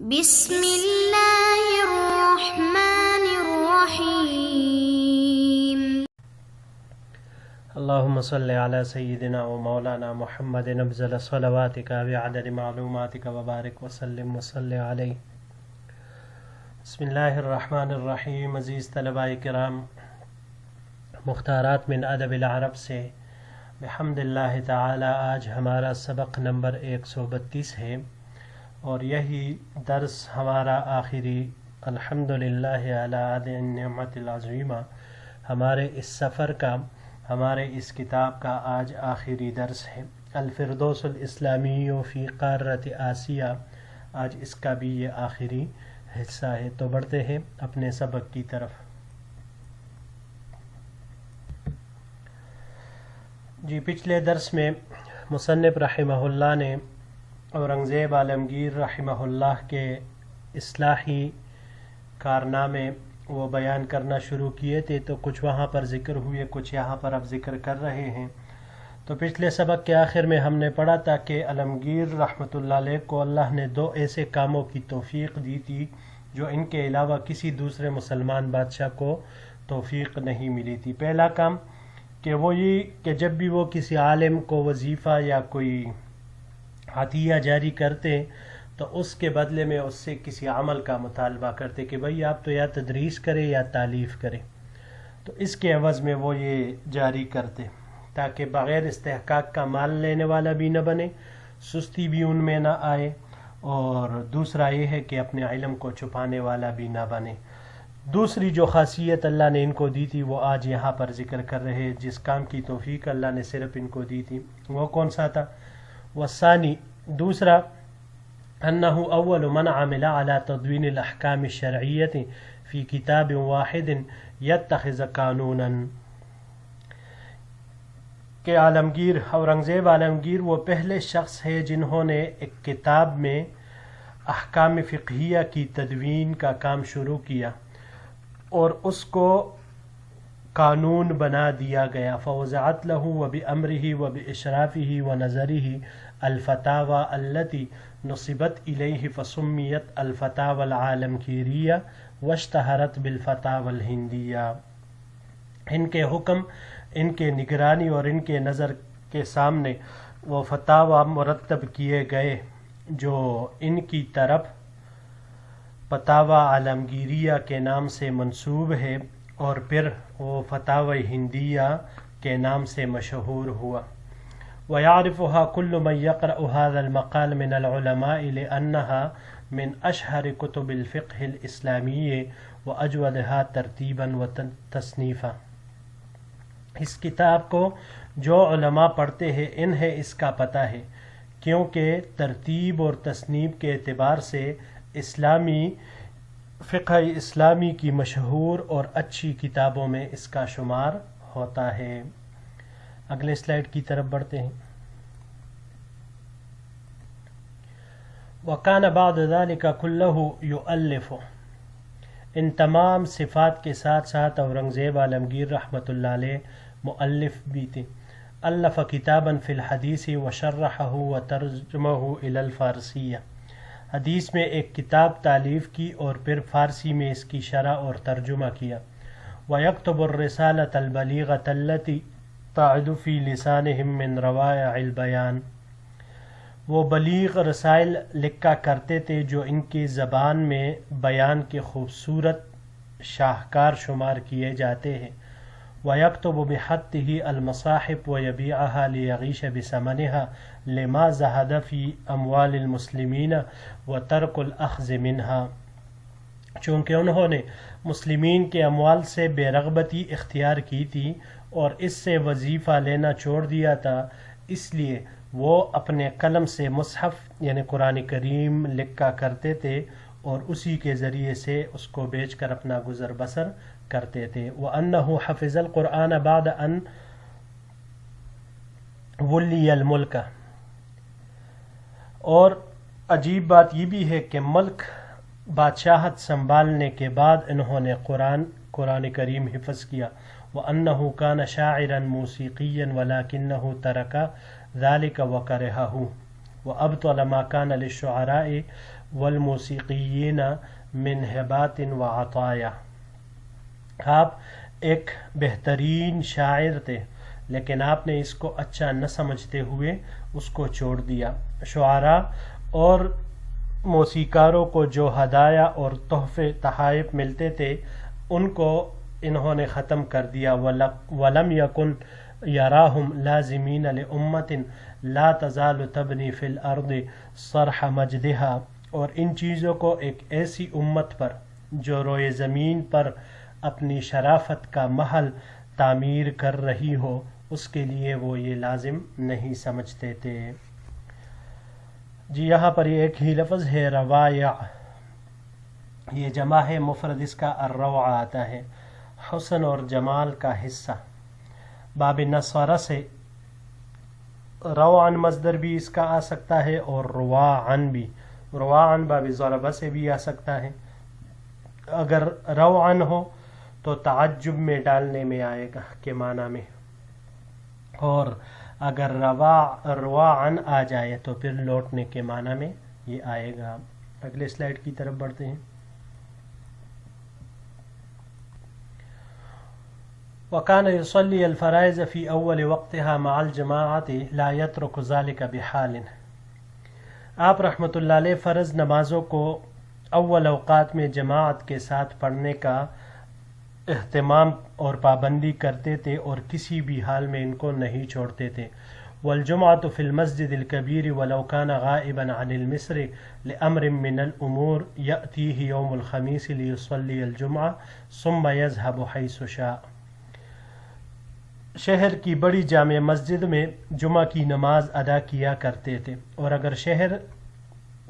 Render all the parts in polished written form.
بسم اللہ الرحمن الرحیم۔ اللهم صل على سيدنا ومولانا محمد افضل صلواتك بعدد معلوماتك وبارك وسلم وصل عليه۔ بسم اللہ الرحمن الرحیم۔ عزیز طلباء کرام، مختارات من ادب العرب سے بحمد اللہ تعالی آج ہمارا سبق نمبر 132 ہے، اور یہی درس ہمارا آخری الحمدللہ علی هذه النعمت العظیمہ، ہمارے اس سفر کا، ہمارے اس کتاب کا آج آخری درس ہے۔ الفردوس الاسلامی فی قارۃ آسیہ، آج اس کا بھی یہ آخری حصہ ہے۔ تو بڑھتے ہیں اپنے سبق کی طرف۔ جی، پچھلے درس میں مصنف رحمہ اللہ نے اورنگزیب عالمگیر رحمہ اللہ کے اصلاحی کارنامے وہ بیان کرنا شروع کیے تھے، تو کچھ وہاں پر ذکر ہوئے، کچھ یہاں پر اب ذکر کر رہے ہیں۔ تو پچھلے سبق کے آخر میں ہم نے پڑھا تھا کہ عالمگیر رحمۃ اللہ علیہ کو اللہ نے 2 ایسے کاموں کی توفیق دی تھی جو ان کے علاوہ کسی دوسرے مسلمان بادشاہ کو توفیق نہیں ملی تھی۔ پہلا کام کہ وہ یہ کہ جب بھی وہ کسی عالم کو وظیفہ یا کوئی عطیہ جاری کرتے تو اس کے بدلے میں اس سے کسی عمل کا مطالبہ کرتے کہ بھئی آپ تو یا تدریس کرے یا تالیف کرے، تو اس کے عوض میں وہ یہ جاری کرتے تاکہ بغیر استحقاق کا مال لینے والا بھی نہ بنے، سستی بھی ان میں نہ آئے، اور دوسرا یہ ہے کہ اپنے علم کو چھپانے والا بھی نہ بنے۔ دوسری جو خاصیت اللہ نے ان کو دی تھی وہ آج یہاں پر ذکر کر رہے ہیں، جس کام کی توفیق اللہ نے صرف ان کو دی تھی وہ کون سا تھا؟ والثانی، دوسرا، انہ اول من عمل على تدوین الاحکام الشرعیت فی کتاب واحد یتخذ قانونا، کہ عالمگیر اورنگزیب عالمگیر وہ پہلے شخص ہے جنہوں نے ایک کتاب میں احکام فقہیہ کی تدوین کا کام شروع کیا اور اس کو قانون بنا دیا گیا۔ فوضعت له وبأمره وبإشرافه ونظره الفتاوى التي نصبت إليه فسميت الفتاوى العالمگیریہ واشتہرت بالفتاوى الہندیہ۔ ان کے حکم، ان کے نگرانی اور ان کے نظر کے سامنے وہ فتاوی مرتب کیے گئے جو ان کی طرف فتاوی عالمگیریہ کے نام سے منسوب ہے، اور پھر وہ فتاوی ہندیہ کے نام سے مشہور ہوا۔ ويعرفها كل من يقرأ هذا المقال من العلماء لأنها من أشهر كتب الفقه الإسلامي وأجودها ترتيبا وتصنيفا۔ اس کتاب کو جو علماء پڑھتے ہیں انہیں اس کا پتہ ہے، کیونکہ ترتیب اور تصنیف کے اعتبار سے اسلامی فقہ اسلامی کی مشہور اور اچھی کتابوں میں اس کا شمار ہوتا ہے۔ اگلے سلائیڈ کی طرف بڑھتے ہیں۔ وَكَانَ بَعْدَ ذَلِكَ كُلَّهُ يُؤَلِّفُ، ان تمام صفات کے ساتھ ساتھ اورنگزیب عالمگیر رحمۃ اللہ علیہ مؤلف بھی تھے۔ الف کتابا فی الحدیث وشرحہ وترجمہ الی الفارسیہ، حدیث میں ایک کتاب تالیف کی اور پھر فارسی میں اس کی شرح اور ترجمہ کیا۔ وَيَكْتُبُ الرِّسَالَةَ الْبَلِيغَةَ الَّتِي تَعْدُ فِي لِسَانِهِمْ مِنْ رَوَائِعِ الْبَيَانِ، وہ بلیغ رسائل لکھا کرتے تھے جو ان کی زبان میں بیان کے خوبصورت شاہکار شمار کیے جاتے ہیں۔ وَيَكْتُبُ بِخَطِّهِ الْمَصَاحِفَ وَيَبِيعُهَا لِيَغِيشَ بِثَمَنِهَا لِمَا زَهَدَ فِي أَمْوَالِ الْمُسْلِمِينَ وَتَرْكُ الْأَخْذِ مِنْهَا، چونکہ انہوں نے مسلمین کے اموال سے بے رغبتی اختیار کی تھی اور اس سے وظیفہ لینا چھوڑ دیا تھا، اس لیے وہ اپنے قلم سے مصحف یعنی قرآن کریم لکھا کرتے تھے اور اسی کے ذریعے سے اس کو بیچ کر اپنا گزر بسر کرتے تھے۔ وَأَنَّهُ حَفِظَ الْقُرْآنَ بَعْدَ أَنْ وُلِّيَ الْمُلْكَ، اور عجیب بات یہ بھی ہے کہ ملک بادشاہت سنبھالنے کے بعد انہوں نے قرآن کریم حفظ کیا۔ وَأَنَّهُ كَانَ شَاعِرًا مُوسِیقِيًّا وَلَكِنَّهُ تَرَكَ ذَلِكَ وَكَرِهَهُ، وأبطل ما كان للشعراء والموسیقیین من ہبات وعطایا. آپ ایک بہترین شاعر تھے لیکن آپ نے اس کو اچھا نہ سمجھتے ہوئے اس کو چھوڑ دیا. شعراء اور موسیقاروں کو جو ہدایہ اور تحفے تحائف ملتے تھے ان کو انہوں نے ختم کر دیا. وَلَمْ يَكُنْ يَرَاهُمْ لَازِمِينَ لِأُمَّةٍ لَا تَزَالُ تَبْنِي فِي الْأَرْضِ صَرْحَ مَجْدِهَا. اور ان چیزوں کو ایک ایسی امت پر جو روئے زمین پر اپنی شرافت کا محل تعمیر کر رہی ہو اس کے لیے وہ یہ لازم نہیں سمجھتے تھے. جی یہاں پر یہ ایک ہی لفظ ہے روایع، یہ جمع ہے، مفرد اس کا الروع آتا ہے، حسن اور جمال کا حصہ. باب نصر سے روعن مصدر بھی اس کا آ سکتا ہے اور رواعن بھی، رواعن باب ضربہ سے بھی آ سکتا ہے. اگر روعن ہو تو تعجب میں ڈالنے میں آئے گا کے معنی میں، اور اگر رواعن آ جائے تو پھر لوٹنے کے معنی میں یہ آئے گا. اگلے سلائیڈ کی طرف بڑھتے ہیں. وَكَانَ يُصَلِّي الْفَرَائِضَ فِي أَوَّلِ وَقْتِهَا مَعَ الْجَمَاعَةِ لَا يَتْرُكُ ذَلِكَ بِحَالٍ. آپ رحمۃ اللہ علیہ فرض نمازوں کو اول اوقات میں جماعت کے ساتھ پڑھنے کا اہتمام اور پابندی کرتے تھے اور کسی بھی حال میں ان کو نہیں چھوڑتے تھے. والجمعة في المسجد الكبير ولو كان غائبا عن المصر لأمر من الأمور يأتيه يوم الخميس ليصلي الجمعة ثم يذهب حيث شاء. شہر کی بڑی جامع مسجد میں جمعہ کی نماز ادا کیا کرتے تھے، اور اگر شہر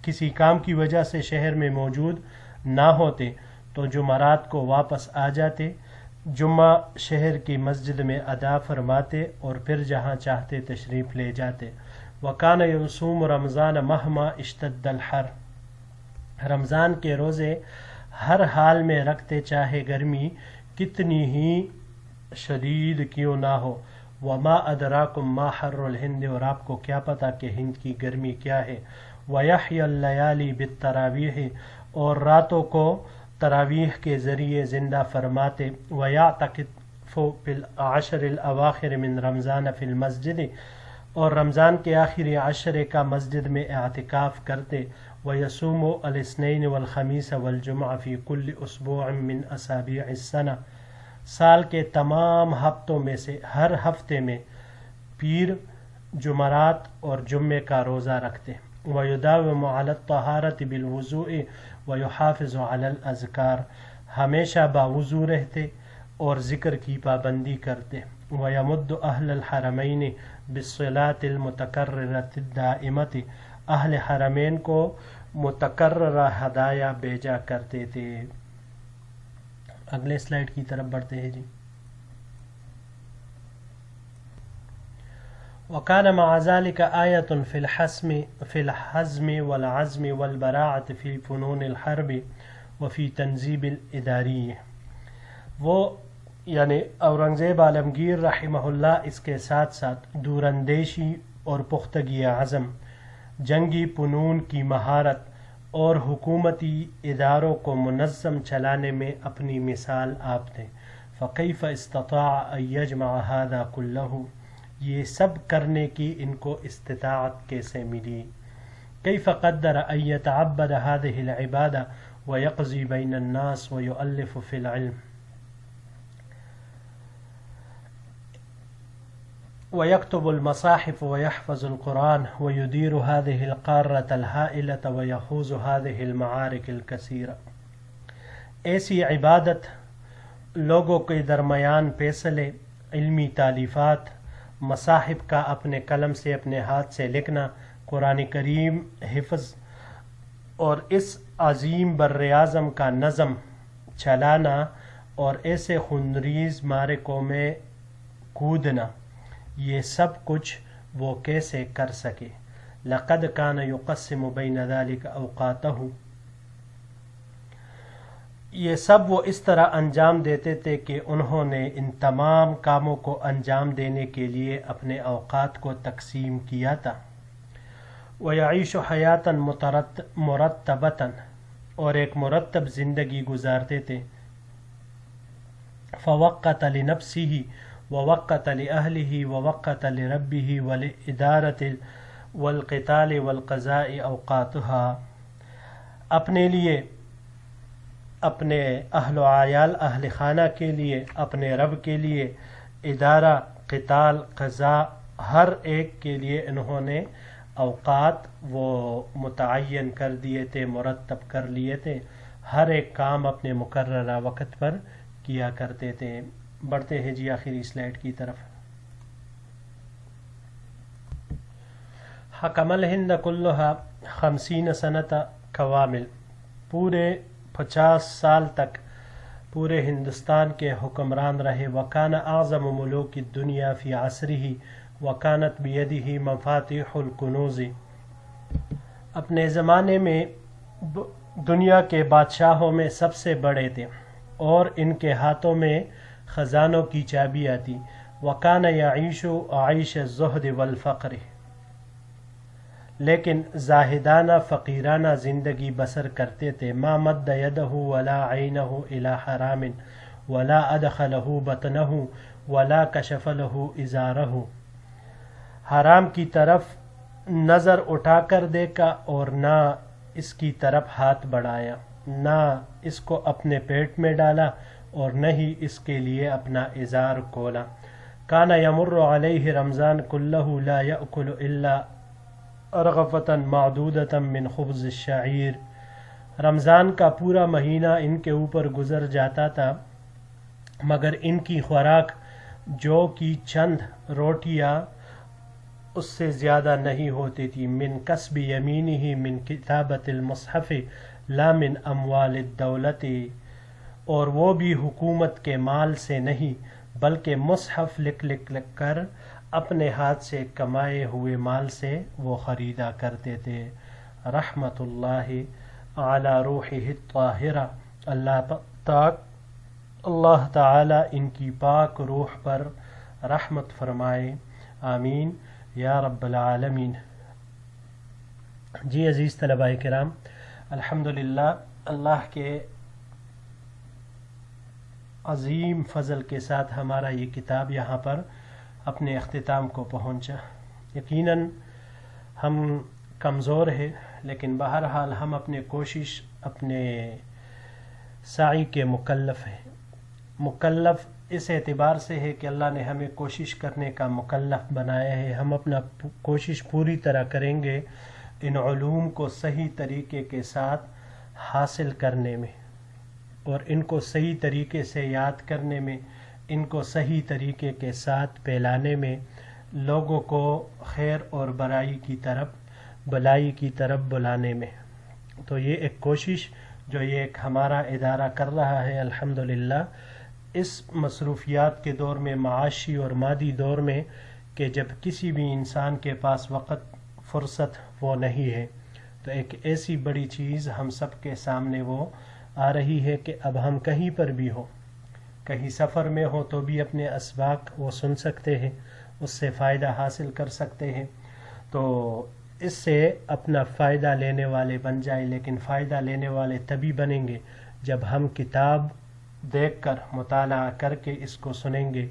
کسی کام کی وجہ سے شہر میں موجود نہ ہوتے تو جمعرات کو واپس آ جاتے، جمعہ شہر کی مسجد میں ادا فرماتے اور پھر جہاں چاہتے تشریف لے جاتے. وَكَانَ يَصُومُ رمضان مَهْمَا اشْتَدَّ الْحَرُّ. رمضان کے روزے ہر حال میں رکھتے چاہے گرمی کتنی ہی شدید کیوں نہ ہو. وَمَا أَدْرَاكُمْ مَا حَرُّ الْهِنْدِ. اور آپ کو کیا پتہ کہ ہند کی گرمی کیا ہے. وَيَحْيَى اللَّيَالِي بِالتَّرَاوِيحِ. اور راتوں کو تراویح کے ذریعے زندہ فرماتے. وَيَعْتَكِفُ فِي الْعَشْرِ الْأَوَاخِرِ مِنْ رَمْضَانَ فِي الْمَسْجِدِ. اور رمضان کے آخری عشرے کا مسجد میں اعتکاف کرتے. وَيَصُومُ الاثنين والخميس والجمعة في كل أسبوع من أسابيع السنة. سال کے تمام ہفتوں میں سے ہر ہفتے میں پیر، جمعرات اور جمعے کا روزہ رکھتے. وَيُدَاوِمُ عَلَى الطَّهَارَةِ بِالْوُضُوءِ وَيُحَافِظُ عَلَى الْأَذْكَارِ. ہمیشہ باوضو رہتے اور ذکر کی پابندی کرتے. وَيَمُدُّ أَهْلَ الْحَرَمَيْنِ بِالصِّلَاةِ الْمُتَكَرِّرَةِ الدَّائِمَةِ. اہل حرمین کو متکررہ ہدایہ بھیجا کرتے تھے. اگلے سلائیڈ کی طرف بڑھتے ہیں جی. وَكَانَ مَعَ ذَلِكَ آيَةٌ فِي الْحَزْمِ وَالْعَزْمِ وَالْبَرَاعَةِ فِي فُنُونِ الْحَرْبِ وَفِي تَنْزِيبِ الْإِدَارِيِّ. وہ یعنی اورنگزیب عالمگیر رحمہ اللہ اس کے ساتھ ساتھ دوراندیشی اور پختگی عزم، جنگی فنون کی مہارت اور حکومتی اداروں کو منظم چلانے میں اپنی مثال آپ تھے. فَكَيْفَ اسْتَطَاعَ أَن يَجْمَعَ هَذَا كُلَّهُ. یہ سب کرنے کی ان کو استطاعت کیسے ملی. كَيْفَ قَدَّرَ أَن يَتَعَبَّدَ هَذِهِ الْعِبَادَةَ وَيَقْضِي بَيْنَ النَّاسِ وَيُؤَلِّفُ فِي الْعِلْمِ ويكتب المصاحف ويحفظ القرآن ويدير هذه القارة الهائلة ويخوض هذه المعارك الكثيرة. ایسی عبادت، لوگوں کے درمیان فیصلے، علمی تالیفات، مصاحف کا اپنے قلم سے اپنے ہاتھ سے لکھنا، قرآن کریم حفظ اور اس عظیم بر اعظم کا نظم چلانا اور ایسے خونریز معرکوں میں کودنا، یہ سب کچھ وہ کیسے کر سکے. لقد کان یقسم بین ذلک اوقاتہ. یہ سب وہ اس طرح انجام دیتے تھے کہ انہوں نے ان تمام کاموں کو انجام دینے کے لیے اپنے اوقات کو تقسیم کیا تھا. وَيَعِيشُ حَيَاتًا مُرَتَّبَةً اور ایک مرتب زندگی گزارتے تھے. فوقت لنفسه ووقت لأهله ووقت لربه ولإدارة والقتال والقضاء اوقاتها، اپنے لیے، اپنے اہل و عیال اہل خانہ کے لیے، اپنے رب کے لیے، ادارہ، قتال، قضاء، ہر ایک کے لیے انہوں نے اوقات وہ متعین کر دیے تھے، مرتب کر لیے تھے. ہر ایک کام اپنے مقررہ وقت پر کیا کرتے تھے. بڑھتے ہیں جی آخری سلائڈ کی طرف. حکم الہند کلھا 50 سنۃ کوامل، پورے 50 سال تک پورے ہندوستان کے حکمران رہے. وکان اعظم ملوک الدنیا فی عصرہ وکانت بیدہ مفاتیح الکنوز، اپنے زمانے میں دنیا کے بادشاہوں میں سب سے بڑے تھے اور ان کے ہاتھوں میں خزانوں کی چابیاں تھیں. وکان یعیش عیش الزہد والفقر، لیکن زاہدانہ فقیرانہ زندگی بسر کرتے تھے. ما مد یدہ ولا عینہ الی حرام ولا ادخلہ بطنہ ولا کشف لہ ازارہ، حرام کی طرف نظر اٹھا کر دیکھا اور نہ اس کی طرف ہاتھ بڑھایا، نہ اس کو اپنے پیٹ میں ڈالا اور نہ ہی اس کے لیے اپنا ازار کھولا. کان یمر علیہ رمضان کلہ لا یأکل الا رغفۃ معدودۃ من خبز الشعیر، رمضان کا پورا مہینہ ان کے اوپر گزر جاتا تھا مگر ان کی خوراک جو کی چند روٹیاں اس سے زیادہ نہیں ہوتی تھی. من کسب یمینہ من کتابت المصحف لا من اموال الدولت، اور وہ بھی حکومت کے مال سے نہیں بلکہ مصحف لکھ کر اپنے ہاتھ سے کمائے ہوئے مال سے وہ خریدا کرتے تھے. رحمت اللہ علی روحہ الطاہرہ، اللہ تعالی ان کی پاک روح پر رحمت فرمائے، آمین یا رب العالمین. جی عزیز طلباء کرام، الحمدللہ اللہ کے عظیم فضل کے ساتھ ہمارا یہ کتاب یہاں پر اپنے اختتام کو پہنچا. یقیناً ہم کمزور ہیں لیکن بہرحال ہم اپنے کوشش، اپنے سعی کے مکلف ہیں. مکلف اس اعتبار سے ہے کہ اللہ نے ہمیں کوشش کرنے کا مکلف بنایا ہے. ہم اپنا کوشش پوری طرح کریں گے ان علوم کو صحیح طریقے کے ساتھ حاصل کرنے میں اور ان کو صحیح طریقے سے یاد کرنے میں، ان کو صحیح طریقے کے ساتھ پھیلانے میں، لوگوں کو خیر اور بلائی کی طرف بلانے میں. تو یہ ایک کوشش جو یہ ایک ہمارا ادارہ کر رہا ہے الحمدللہ اس مصروفیات کے دور میں، معاشی اور مادی دور میں، کہ جب کسی بھی انسان کے پاس وقت، فرصت وہ نہیں ہے، تو ایک ایسی بڑی چیز ہم سب کے سامنے وہ آ رہی ہے کہ اب ہم کہیں پر بھی ہو، کہیں سفر میں ہو تو بھی اپنے اسباق وہ سن سکتے ہیں، اس سے فائدہ حاصل کر سکتے ہیں. تو اس سے اپنا فائدہ لینے والے بن جائے، لیکن فائدہ لینے والے تبھی بنیں گے جب ہم کتاب دیکھ کر، مطالعہ کر کے اس کو سنیں گے،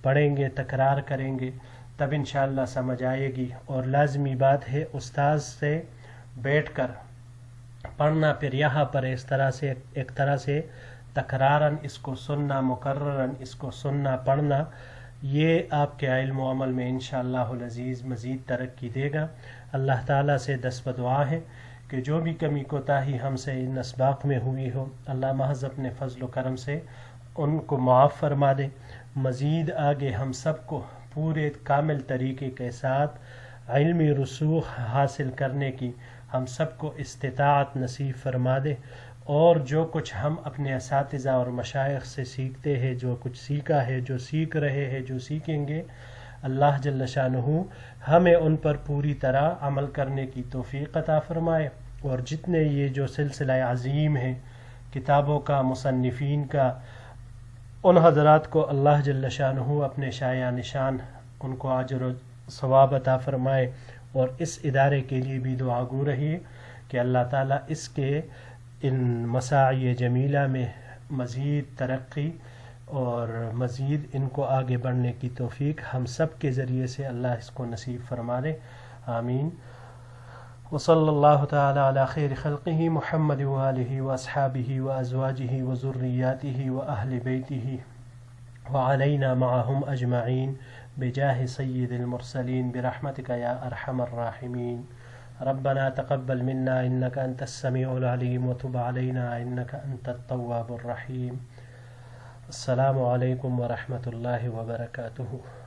پڑھیں گے، تکرار کریں گے، تب انشاءاللہ سمجھ آئے گی. اور لازمی بات ہے استاذ سے بیٹھ کر پڑھنا، پھر یہاں پر اس طرح سے ایک طرح سے تکرارن اس کو سننا، مکررن اس کو سننا، پڑھنا، یہ آپ کے علم و عمل میں انشاءاللہ العزیز مزید ترقی دے گا. اللہ تعالیٰ سے دست بدعا ہے کہ جو بھی کمی کوتاہی ہم سے ان اسباق میں ہوئی ہو، اللہ محض اپنے فضل و کرم سے ان کو معاف فرما دے. مزید آگے ہم سب کو پورے کامل طریقے کے ساتھ علمی رسوخ حاصل کرنے کی ہم سب کو استطاعت نصیب فرما دے، اور جو کچھ ہم اپنے اساتذہ اور مشائخ سے سیکھتے ہیں، جو کچھ سیکھا ہے، جو سیکھ رہے ہیں، جو سیکھیں گے، اللہ جل شانہ ہمیں ان پر پوری طرح عمل کرنے کی توفیق عطا فرمائے. اور جتنے یہ جو سلسلہ عظیم ہے کتابوں کا، مصنفین کا، ان حضرات کو اللہ جل شانہ اپنے شایع نشان ان کو اجر و ثواب عطا فرمائے، اور اس ادارے کے لیے بھی دعا گو رہیے کہ اللہ تعالیٰ اس کے ان مساعی جمیلہ میں مزید ترقی اور مزید ان کو آگے بڑھنے کی توفیق ہم سب کے ذریعے سے اللہ اس کو نصیب فرما دے، آمین۔ وصلی اللہ تعالی علی خیر خلقہ محمد وآلہ واصحابہ وازواجہ وذریاتہ واہل بیتہ وعلینا معهم اجمعین بجاہ سید المرسلین برحمتک یا ارحم الراحمین۔ ربنا تقبل منا انك انت السميع العليم وتب علينا انك انت التواب الرحيم۔ السلام علیکم ورحمۃ اللہ وبرکاتہ۔